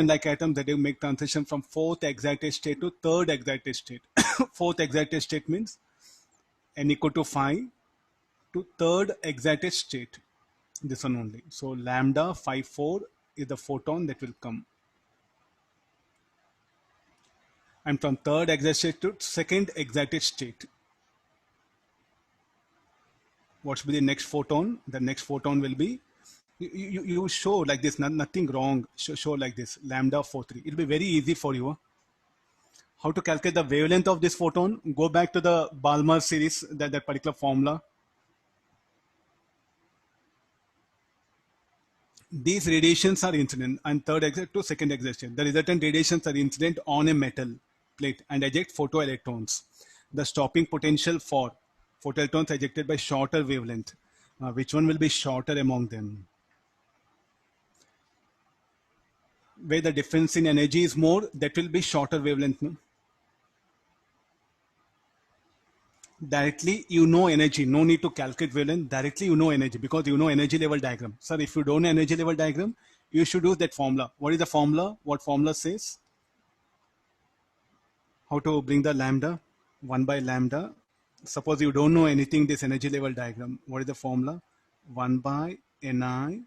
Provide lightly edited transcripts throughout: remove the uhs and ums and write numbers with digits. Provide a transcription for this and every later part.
like atoms that make transition from fourth excited state to third excited state. Fourth excited state means n equal to 5 to third excited state. This one only. So lambda phi 4 is the photon that will come. And from third excited state to second excited state. What should be the next photon? The next photon will be, you show like this, nothing wrong. Show like this, lambda 43. It'll be very easy for you. How to calculate the wavelength of this photon? Go back to the Balmer series, that particular formula. These radiations are incident and third exit to second excitation. The resultant radiations are incident on a metal plate and eject photoelectrons. The stopping potential for photoelectrons ejected by shorter wavelength. Which one will be shorter among them? Where the difference in energy is more, that will be shorter wavelength. No? Directly you know energy, no need to calculate wavelength. Directly you know energy because you know energy level diagram. Sir, if you don't know energy level diagram, you should use that formula. What is the formula? What formula says? How to bring the lambda? 1 by lambda. Suppose you don't know anything, this energy level diagram. What is the formula? 1 by Ni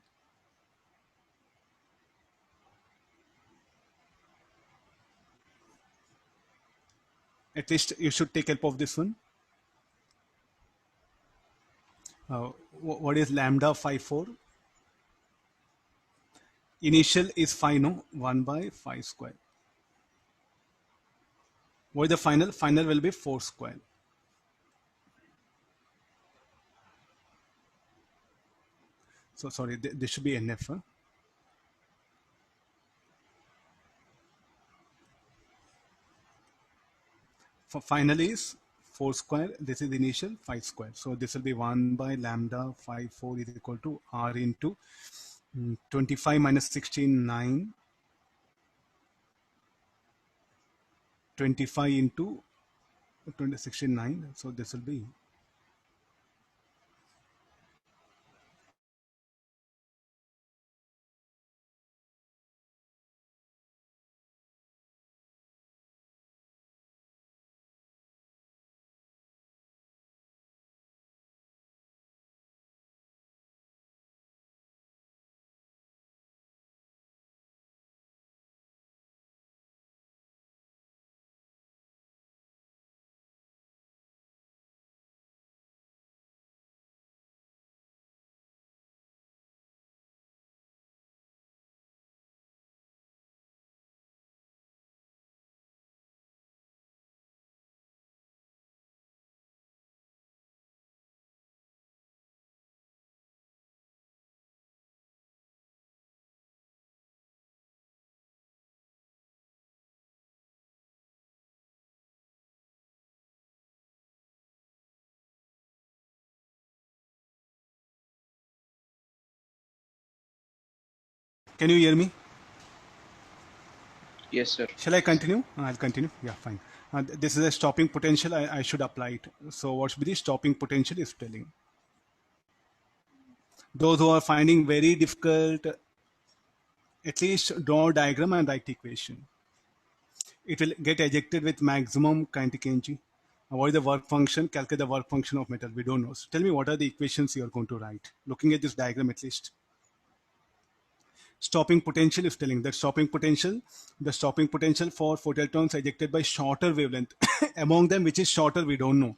at least you should take help of this one. What is lambda phi 4? Initial is phi, no? 1 by phi square. What is the final? Final will be 4 square. So sorry, this should be NF. Huh? For final is 4 square. This is initial 5 square. So this will be 1 by lambda phi 4 is equal to R into 25 minus 16, 9. 25 into 16, 9. So this will be Can you hear me? Yes, sir. Shall I continue? I'll continue. Yeah, fine. This is a stopping potential. I should apply it. So what should be the stopping potential is telling. Those who are finding very difficult, at least draw a diagram and write equation. It will get ejected with maximum kinetic energy. What is the work function? Calculate the work function of metal. We don't know. So tell me what are the equations you are going to write. Looking at this diagram at least. Stopping potential is telling that stopping potential, the stopping potential for photoelectrons ejected by shorter wavelength. Among them, which is shorter, we don't know.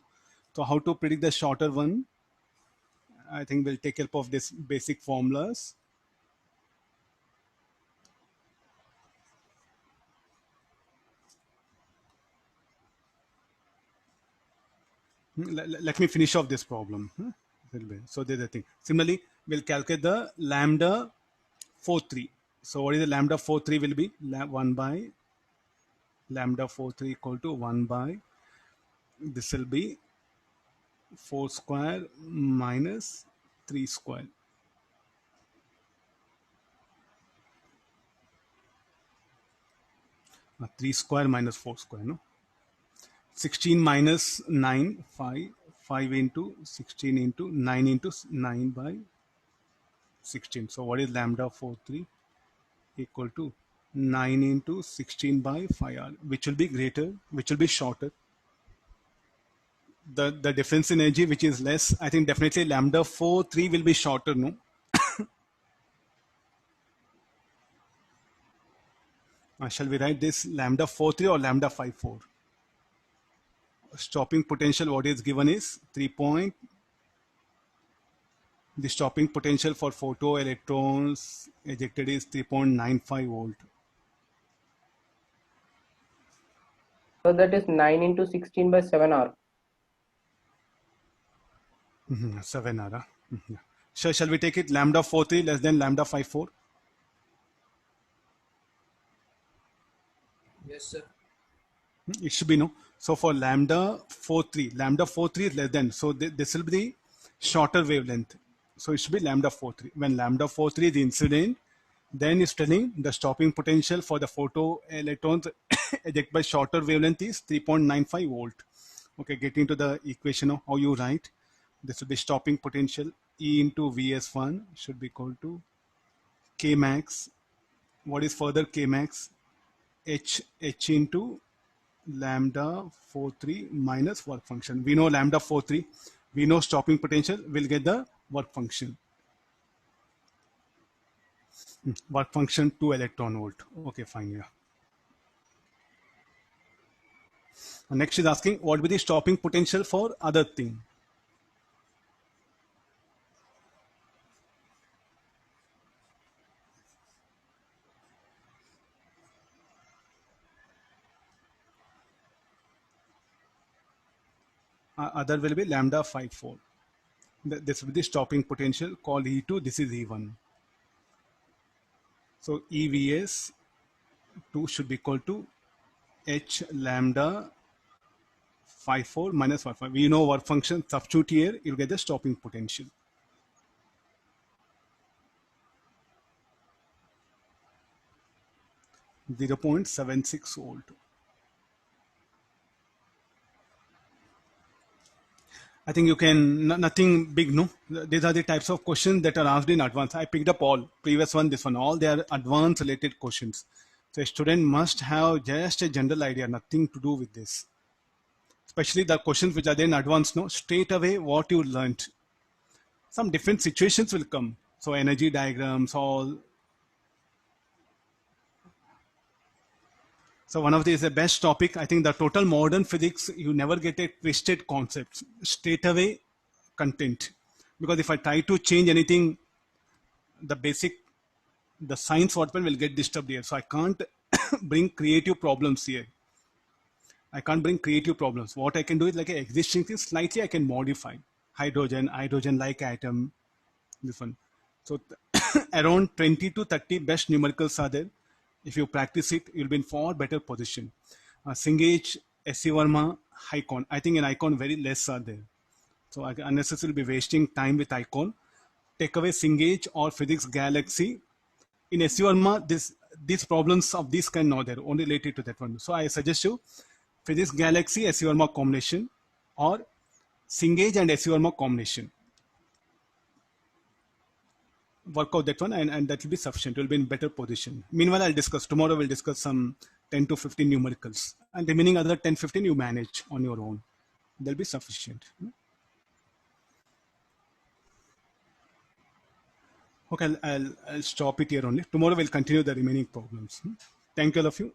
So how to predict the shorter one? I think we'll take help of this basic formulas. Let me finish off this problem. So there's the thing. Similarly, we'll calculate the lambda 43. So what is the lambda 43 will be? 1 by lambda 43 equal to 1 by, this will be 4 square minus 3 square. Uh, 3 square minus 4 square, no? 16 minus 9, 5. 5 into 16 into 9 into 9 by 16. So what is lambda 43 equal to 9 into 16 by 5r, which will be greater, which will be shorter. The difference in energy, which is less, I think definitely lambda 4 3 will be shorter, no? Shall we write this lambda 4 3 or lambda 5 4? Stopping potential, what is given is 3 point. The stopping potential for photoelectrons ejected is 3.95 volt. So that is 9 into 16 by 7R. 7r. So shall we take it lambda 4 3 less than lambda 5 4? Yes, sir. It should be no. So for lambda 4 3 is less than. So this will be the shorter wavelength. So it should be lambda 4 3. When lambda 4 3 is incident, then it's telling the stopping potential for the photoelectrons ejected by shorter wavelength is 3.95 volt. Okay, getting to the equation of how you write. This will be stopping potential E into Vs1 should be equal to K max. What is further K max? H into lambda 4 3 minus work function. We know lambda 4 3. We know stopping potential. We'll get the work function. Work function 2 electron volt. Okay, fine. Yeah. Next is asking what will be the stopping potential for other thing. Other will be lambda 5 4. This will be the stopping potential called E2. This is E1. So EVS 2 should be equal to H lambda 5 4 minus 5 5. We know work function. Substitute here. You'll get the stopping potential. .76 volt. I think you can, nothing big, no? These are the types of questions that are asked in advance. I picked up all, previous one, this one, all they are advanced related questions. So a student must have just a general idea, nothing to do with this. Especially the questions which are there in advance, no? Straight away what you learned. Some different situations will come. So energy diagrams, all. So one of these is the best topic. I think the total modern physics, you never get a twisted concepts. Straight away content. Because if I try to change anything, the basic, the science whatever will get disturbed here. So I can't bring creative problems here. I can't bring creative problems. What I can do is like an existing thing, slightly I can modify. Hydrogen-like atom, this one. So around 20 to 30 best numericals are there. If you practice it, you'll be in far better position. Singh, S.C. Verma, Icon. I think in Icon very less are there. So I unnecessarily be wasting time with Icon. Take away Singh or Physics Galaxy. In S.C. Verma, these problems of this kind not there, only related to that one. So I suggest you Physics Galaxy, S.C. Verma combination or Singh and S.C. Verma combination. Work out that one and that will be sufficient. You'll be in better position. Meanwhile, tomorrow we'll discuss some 10 to 15 numericals and remaining other 10, 15 you manage on your own. They'll be sufficient. Okay, I'll stop it here only. Tomorrow we'll continue the remaining problems. Thank you all of you.